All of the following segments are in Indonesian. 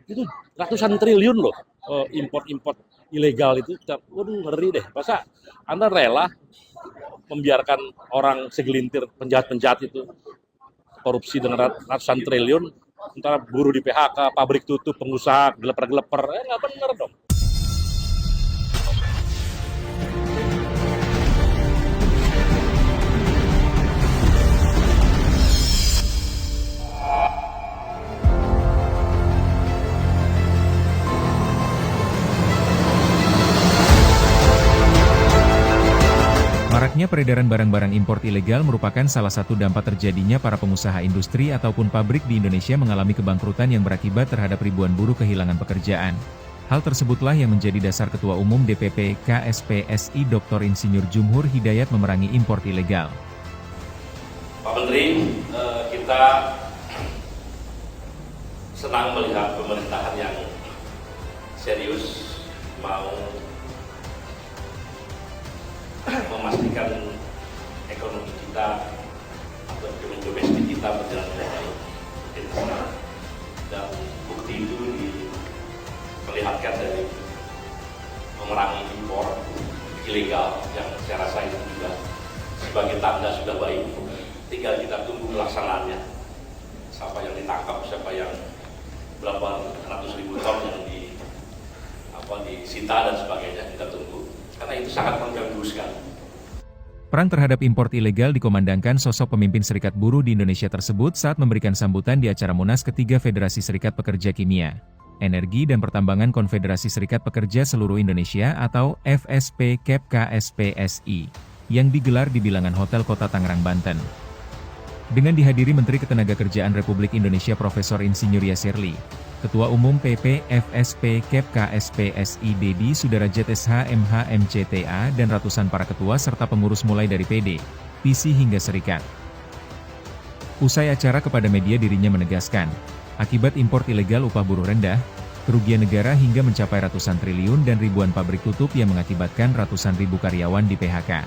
Itu ratusan triliun loh import-import ilegal itu. Waduh, ngeri deh. Masa Anda rela membiarkan orang segelintir penjahat-penjahat itu korupsi dengan ratusan triliun, sementara buruh di PHK, pabrik tutup, pengusaha geleper-geleper, nggak bener dong. Maraknya peredaran barang-barang impor ilegal merupakan salah satu dampak terjadinya para pengusaha industri ataupun pabrik di Indonesia mengalami kebangkrutan yang berakibat terhadap ribuan buruh kehilangan pekerjaan. Hal tersebutlah yang menjadi dasar Ketua Umum DPP KSPSI Dr. Insinyur Jumhur Hidayat memerangi impor ilegal. Pak Menteri, kita senang melihat pemerintahan yang serius mau memastikan ekonomi kita atau ekonomi domestik kita berjalan dengan baik. Dan bukti itu diperlihatkan dari memerangi impor ilegal yang saya rasa itu juga sebagai tanda sudah baik. Tinggal kita tunggu pelaksanaannya. Siapa yang ditangkap, siapa yang berapa ratus ribu ton yang disita dan sebagainya, kita tunggu. Karena itu sangat mengganggu sekali. Perang terhadap impor ilegal dikomandangkan sosok pemimpin Serikat Buruh di Indonesia tersebut saat memberikan sambutan di acara Munas ketiga Federasi Serikat Pekerja Kimia, Energi dan Pertambangan Konfederasi Serikat Pekerja Seluruh Indonesia atau FSP KEP KSPSI, yang digelar di bilangan Hotel Kota Tangerang, Banten. Dengan dihadiri Menteri Ketenagakerjaan Republik Indonesia Profesor Insinyur Yasirli, Ketua Umum PP FSP KEP KSPSI Dedi Sudarajat SH MH MCTA dan ratusan para ketua serta pengurus mulai dari PD, PC hingga serikat. Usai acara kepada media dirinya menegaskan, akibat impor ilegal upah buruh rendah, kerugian negara hingga mencapai ratusan triliun dan ribuan pabrik tutup yang mengakibatkan ratusan ribu karyawan di PHK.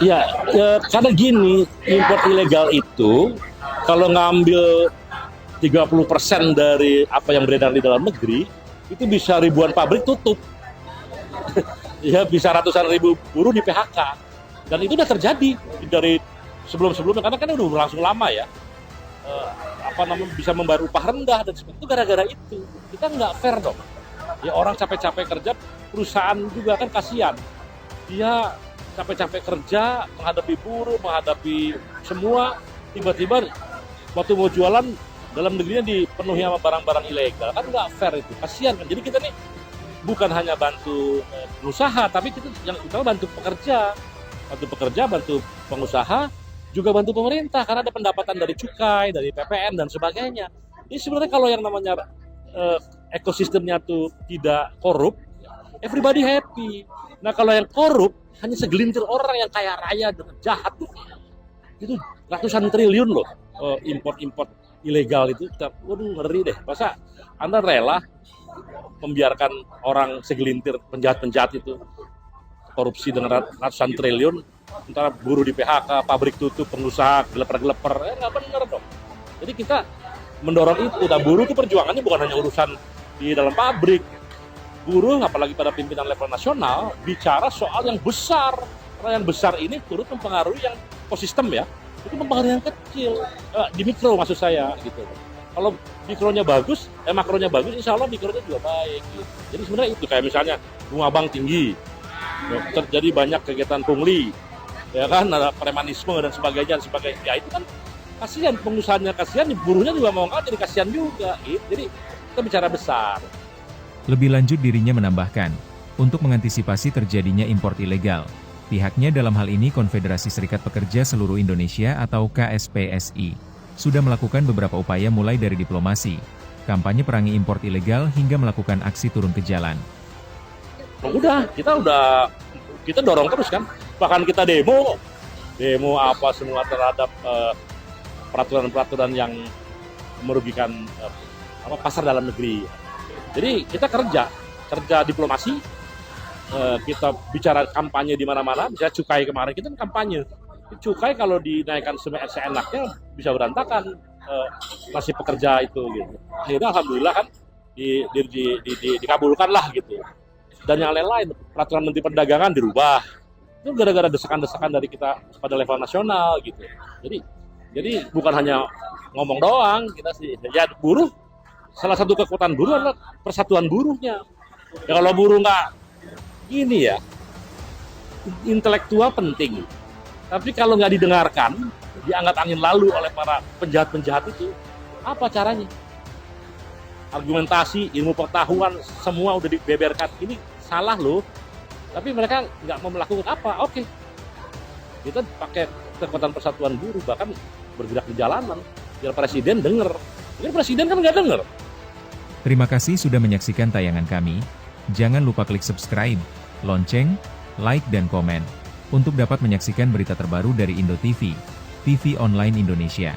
Ya, karena gini, impor ilegal itu kalau ngambil 30% dari apa yang beredar di dalam negeri, itu bisa ribuan pabrik tutup. Ya, bisa ratusan ribu buruh di PHK. Dan itu udah terjadi dari sebelum-sebelumnya, karena kan udah berlangsung lama ya. Bisa membayar upah rendah dan sebagainya. Itu gara-gara itu. Kita nggak fair dong. Ya, orang capek-capek kerja, perusahaan juga kan kasihan. Dia capek-capek kerja, menghadapi buruh, menghadapi semua, tiba-tiba waktu mau jualan, dalam negerinya dipenuhi sama barang-barang ilegal, kan nggak fair itu, kasihan kan. Jadi kita nih bukan hanya bantu pengusaha, tapi kita bantu pekerja, bantu pengusaha, juga bantu pemerintah, karena ada pendapatan dari cukai, dari PPN dan sebagainya. Ini sebenarnya kalau yang namanya ekosistemnya tuh tidak korup, everybody happy. Nah kalau yang korup, hanya segelintir orang yang kaya raya dengan jahat tuh, itu ratusan triliun loh import-import ilegal itu. Waduh, ngeri deh. Masa Anda rela membiarkan orang segelintir penjahat-penjahat itu korupsi dengan ratusan triliun, sementara buruh di PHK, pabrik tutup, pengusaha geleper-geleper, nggak bener dong. Jadi kita mendorong itu. Nah, buruh itu perjuangannya bukan hanya urusan di dalam pabrik. Buruh, apalagi pada pimpinan level nasional, bicara soal yang besar. Karena yang besar ini turut mempengaruhi yang ekosistem ya. Itu mempengaruhi yang kecil, di mikro maksud saya gitu. Kalau mikronya bagus, makronya bagus, insya Allah mikronya juga baik. Gitu. Jadi sebenarnya itu kayak misalnya bunga bank tinggi, terjadi banyak kegiatan pungli, ya kan, ada premanisme dan sebagainya. Ya itu kan kasihan, pengusahanya kasihan, buruhnya juga mau nggak jadi kasihan juga. Gitu. Jadi kita bicara besar. Lebih lanjut dirinya menambahkan, untuk mengantisipasi terjadinya impor ilegal, pihaknya dalam hal ini Konfederasi Serikat Pekerja Seluruh Indonesia atau KSPSI, sudah melakukan beberapa upaya mulai dari diplomasi, kampanye perangi impor ilegal hingga melakukan aksi turun ke jalan. Kita dorong terus kan, bahkan kita demo apa semua terhadap peraturan-peraturan yang merugikan pasar dalam negeri. Jadi kita kerja diplomasi, kita bicara kampanye di mana-mana. Misalnya cukai kemarin kita kampanye. Cukai kalau dinaikkan seenaknya bisa berantakan nasib pekerja itu gitu. Akhirnya alhamdulillah kan dikabulkan lah gitu. Dan yang lain-lain, peraturan Menteri Perdagangan dirubah. Itu gara-gara desakan-desakan dari kita pada level nasional gitu. Jadi bukan hanya ngomong doang kita sih. Ya buruh, salah satu kekuatan buruh adalah persatuan buruhnya. Ya kalau buruh nggak ini ya, intelektual penting. Tapi kalau nggak didengarkan, diangkat angin lalu oleh para penjahat-penjahat itu, apa caranya? Argumentasi, ilmu pengetahuan, semua udah dibeberkan. Ini salah loh. Tapi mereka nggak mau melakukan apa. Oke. Kita pakai kekuatan persatuan buruh, bahkan bergerak di jalanan. Biar presiden denger. Ini presiden kan nggak denger. Terima kasih sudah menyaksikan tayangan kami. Jangan lupa klik subscribe, lonceng, like dan komen. Untuk dapat menyaksikan berita terbaru dari Indo TV, TV online Indonesia.